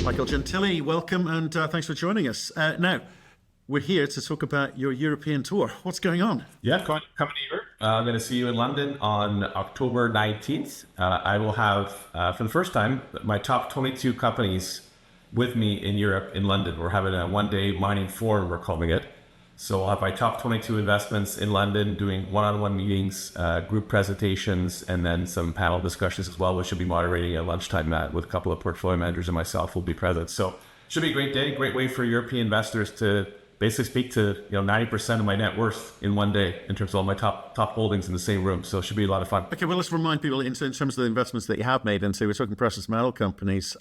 Michael Gentile, welcome and thanks for joining us. Now, we're here to talk about your European tour. What's going on? Yeah, coming to Europe. I'm going to see you in London on October 19th. I will have, for the first time, my top 22 companies with me in Europe, in London. We're having a one-day mining forum, we're calling it. So I'll have my top 22 investments in London, doing one-on-one meetings, group presentations, and then some panel discussions as well, which should be moderating a lunchtime with a couple of portfolio managers and myself will be present. So should be a great day, great way for European investors to basically speak to 90% of my net worth in one day in terms of all my top holdings in the same room. So it should be a lot of fun. Okay, well, let's remind people in terms of the investments that you have made. And so we're talking precious metal companies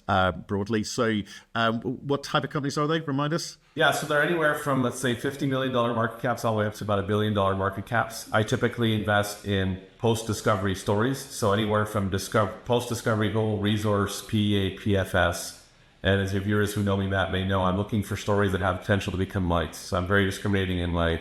broadly. So what type of companies are they? Remind us. Yeah, so they're anywhere from, let's say, $50 million market caps all the way up to about $1 billion market caps. I typically invest in post-discovery stories. So anywhere from post-discovery gold, resource, PEA, PFS. And as your viewers who know me, Matt, may know, I'm looking for stories that have potential to become lights. So I'm very discriminating in my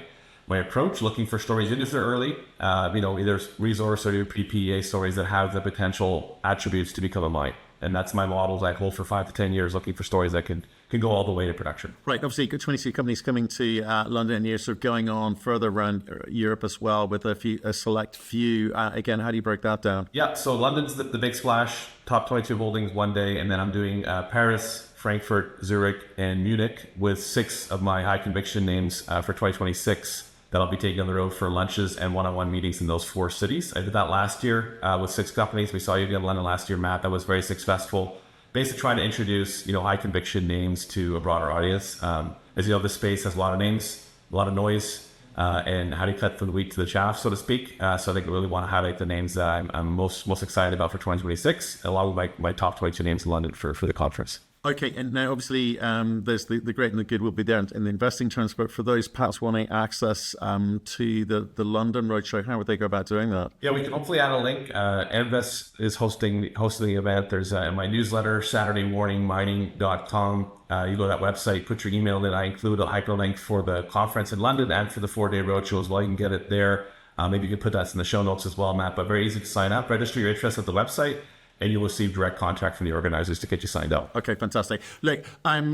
approach, looking for stories, even if they're early, either resource or PEA stories that have the potential attributes to become a mine. And that's my models I hold for 5 to 10 years, looking for stories that can go all the way to production. Right. Obviously, you've got 22 companies coming to London, and you're sort of going on further around Europe as well with a select few. Again, how do you break that down? Yeah. So London's the big splash, top 22 holdings one day. And then I'm doing Paris, Frankfurt, Zurich, and Munich with 6 of my high conviction names for 2026 that I'll be taking on the road for lunches and one-on-one meetings in those 4 cities. I did that last year with 6 companies. We saw you in London last year, Matt. That was very successful. Basically trying to introduce, high conviction names to a broader audience. As you know, this space has a lot of names, a lot of noise, and how do you cut from the wheat to the chaff, so to speak. So I think I really want to highlight the names that I'm most excited about for 2026, along with my top 22 names in London for the conference. Okay, and now obviously there's the great and the good will be there in the investing terms, but for those perhaps wanting access to the London Roadshow, how would they go about doing that? Yeah, we can hopefully add a link. Envest is hosting the event. There's my newsletter, SaturdayMorningMining.com. You go to that website, put your email in. I include a hyperlink for the conference in London and for the 4-day roadshow as well. You can get it there. Maybe you can put that in the show notes as well, Matt, but very easy to sign up. Register your interest at the website, and you'll receive direct contact from the organizers to get you signed up. Okay, fantastic. Look, I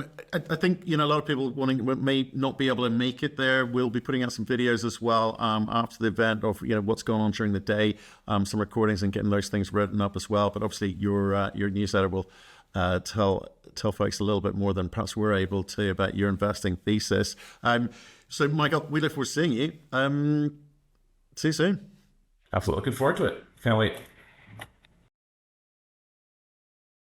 think a lot of people may not be able to make it there. We'll be putting out some videos as well after the event of what's going on during the day, some recordings and getting those things written up as well. But obviously, your newsletter will tell folks a little bit more than perhaps we're able to about your investing thesis. So, Michael, we look forward to seeing you. See you soon. Absolutely, looking forward to it. Can't wait.